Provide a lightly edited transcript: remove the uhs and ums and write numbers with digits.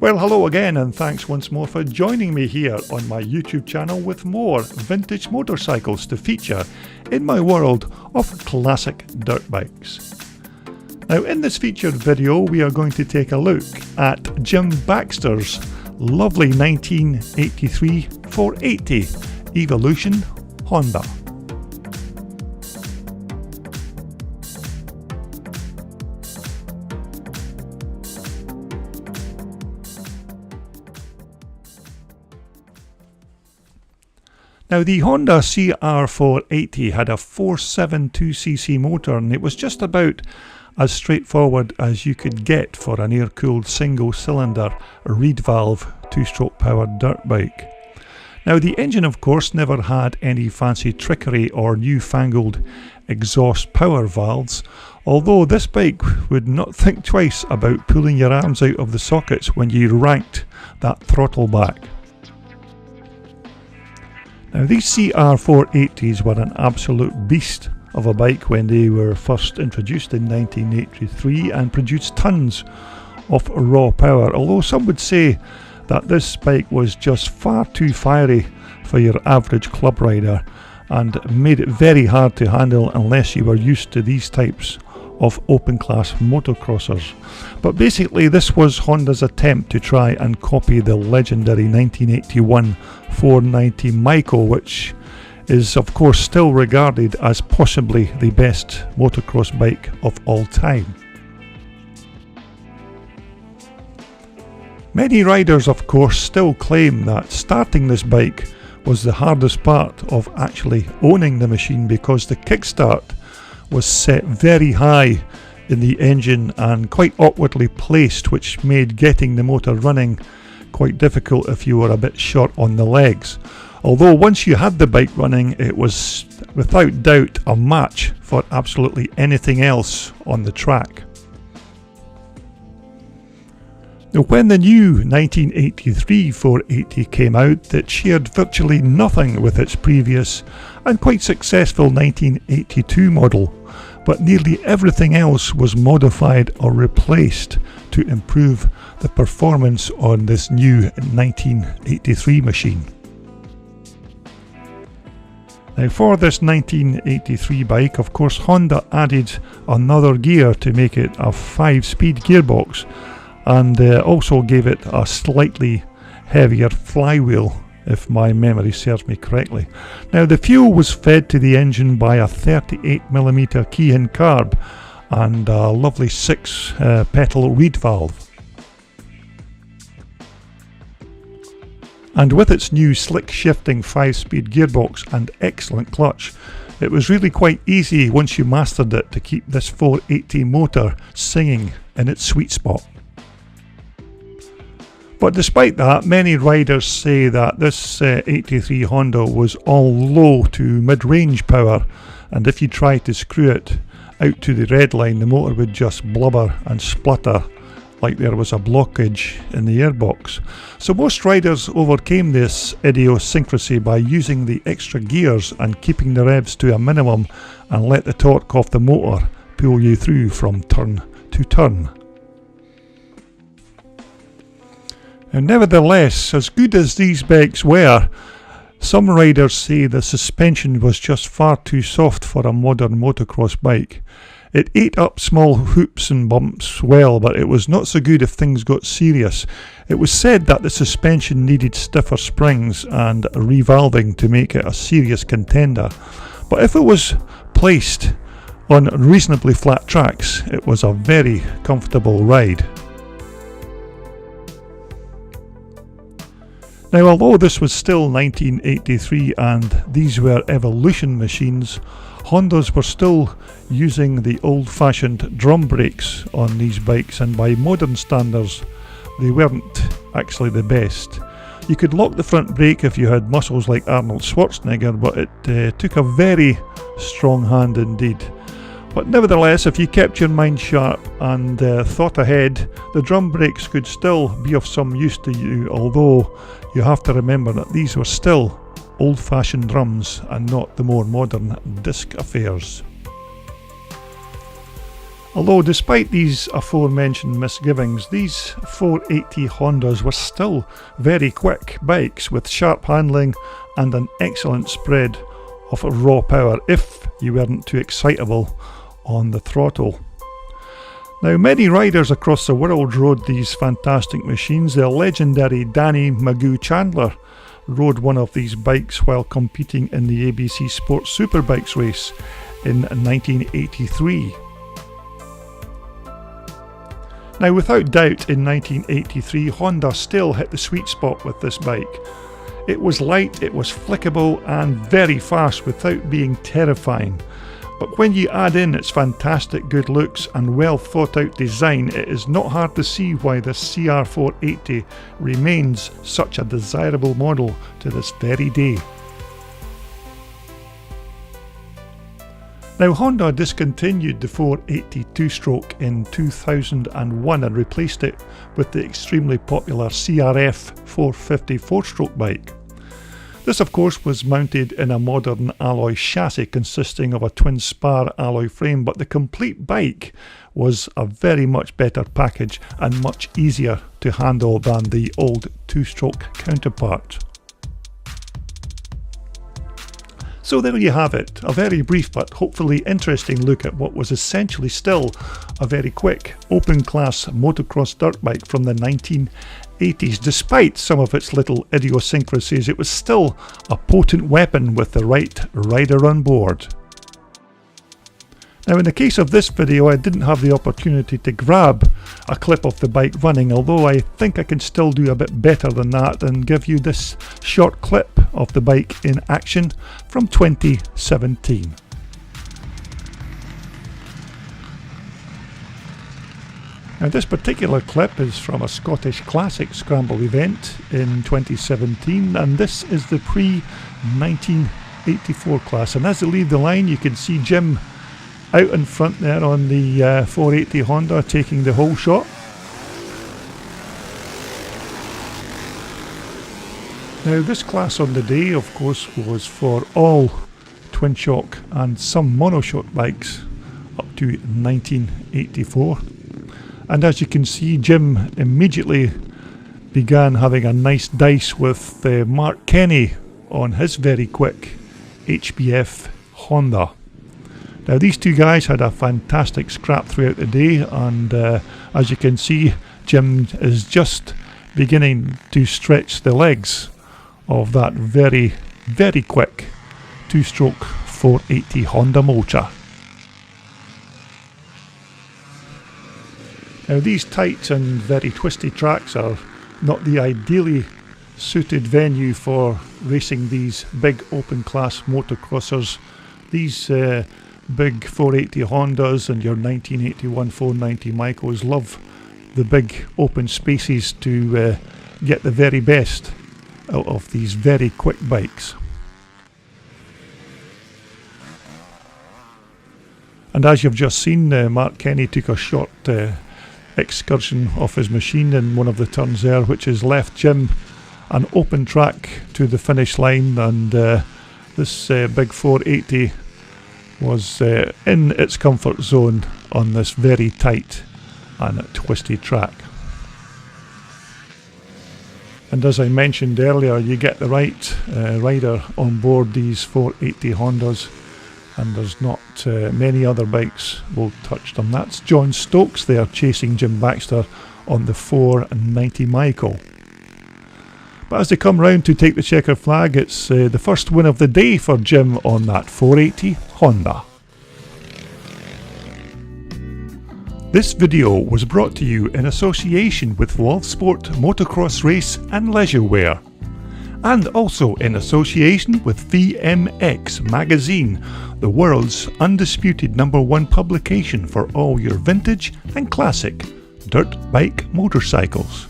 Well, hello again, and thanks once more for joining me here on my YouTube channel with more vintage motorcycles to feature in my world of classic dirt bikes. Now, in this featured video, we are going to take a look at Jim Baxter's lovely 1983 480 Evolution Honda. Now, the Honda CR480 had a 472cc motor, and it was just about as straightforward as you could get for an air-cooled single-cylinder reed valve two-stroke powered dirt bike. Now, the engine of course never had any fancy trickery or newfangled exhaust power valves, although this bike would not think twice about pulling your arms out of the sockets when you ranked that throttle back. Now, these CR480s were an absolute beast of a bike when they were first introduced in 1983 and produced tons of raw power, although some would say that this bike was just far too fiery for your average club rider and made it very hard to handle unless you were used to these types of open class motocrossers. But basically this was Honda's attempt to try and copy the legendary 1981 490 Micro, which is of course still regarded as possibly the best motocross bike of all time. Many riders of course still claim that starting this bike was the hardest part of actually owning the machine, because the kickstart was set very high in the engine and quite awkwardly placed, which made getting the motor running quite difficult if you were a bit short on the legs. Although once you had the bike running, it was without doubt a match for absolutely anything else on the track. Now, when the new 1983 480 came out, it shared virtually nothing with its previous and quite successful 1982 model, but nearly everything else was modified or replaced to improve the performance on this new 1983 machine. Now, for this 1983 bike, of course, Honda added another gear to make it a 5-speed gearbox, and also gave it a slightly heavier flywheel, if my memory serves me correctly. Now, the fuel was fed to the engine by a 38mm key-in carb and a lovely 6-petal reed valve. And with its new slick shifting 5-speed gearbox and excellent clutch, it was really quite easy once you mastered it to keep this 480 motor singing in its sweet spot. But despite that, many riders say that this 83 Honda was all low to mid-range power, and if you tried to screw it out to the red line, the motor would just blubber and splutter like there was a blockage in the airbox. So most riders overcame this idiosyncrasy by using the extra gears and keeping the revs to a minimum and let the torque off the motor pull you through from turn to turn. And nevertheless, as good as these bikes were, some riders say the suspension was just far too soft for a modern motocross bike. It ate up small hoops and bumps well, but it was not so good if things got serious. It was said that the suspension needed stiffer springs and revalving to make it a serious contender. But if it was placed on reasonably flat tracks, it was a very comfortable ride. Now, although this was still 1983 and these were Evolution machines, Hondas were still using the old-fashioned drum brakes on these bikes, and by modern standards they weren't actually the best. You could lock the front brake if you had muscles like Arnold Schwarzenegger, but it took a very strong hand indeed. But nevertheless, if you kept your mind sharp and thought ahead, the drum brakes could still be of some use to you, although you have to remember that these were still old-fashioned drums and not the more modern disc affairs. Although despite these aforementioned misgivings, these 480 Hondas were still very quick bikes with sharp handling and an excellent spread of raw power if you weren't too excitable on the throttle. Now, many riders across the world rode these fantastic machines. The legendary Danny Magoo Chandler rode one of these bikes while competing in the ABC Sports Superbikes race in 1983. Now, without doubt, in 1983, Honda still hit the sweet spot with this bike. It was light, it was flickable and very fast without being terrifying. But when you add in its fantastic good looks and well thought out design, it is not hard to see why the CR480 remains such a desirable model to this very day. Now, Honda discontinued the 480 two-stroke in 2001 and replaced it with the extremely popular CRF480 four-stroke bike. This, of course, was mounted in a modern alloy chassis consisting of a twin spar alloy frame, but the complete bike was a very much better package and much easier to handle than the old two-stroke counterpart. So there you have it, a very brief but hopefully interesting look at what was essentially still a very quick open class motocross dirt bike from the 1980s. Despite some of its little idiosyncrasies, it was still a potent weapon with the right rider on board. Now, in the case of this video, I didn't have the opportunity to grab a clip of the bike running, although I think I can still do a bit better than that and give you this short clip of the bike in action from 2017. Now, this particular clip is from a Scottish Classic Scramble event in 2017, and this is the pre-1984 class. And as they leave the line, you can see Jim out in front there on the 480 Honda taking the whole shot. Now, this class on the day, of course, was for all twin shock and some monoshock bikes up to 1984. And as you can see, Jim immediately began having a nice dice with Mark Kenny on his very quick HBF Honda. Now, these two guys had a fantastic scrap throughout the day, and as you can see, Jim is just beginning to stretch the legs of that very, very quick two-stroke 480 Honda motor. Now, these tight and very twisty tracks are not the ideally suited venue for racing these big open class motocrossers. These big 480 Hondas and your 1981 490 Micros love the big open spaces to get the very best out of these very quick bikes. And as you've just seen, Mark Kenny took a short excursion off his machine in one of the turns there, which has left Jim an open track to the finish line, and this big 480 was in its comfort zone on this very tight and twisty track. And as I mentioned earlier, you get the right rider on board these 480 Hondas, and there's not many other bikes will touch them. That's John Stokes there chasing Jim Baxter on the 490 Michael. But as they come round to take the checker flag, it's the first win of the day for Jim on that 480 Honda. This video was brought to you in association with Wolf Sport Motocross Race and Leisure Wear, and also in association with VMX Magazine, the world's undisputed #1 publication for all your vintage and classic dirt bike motorcycles.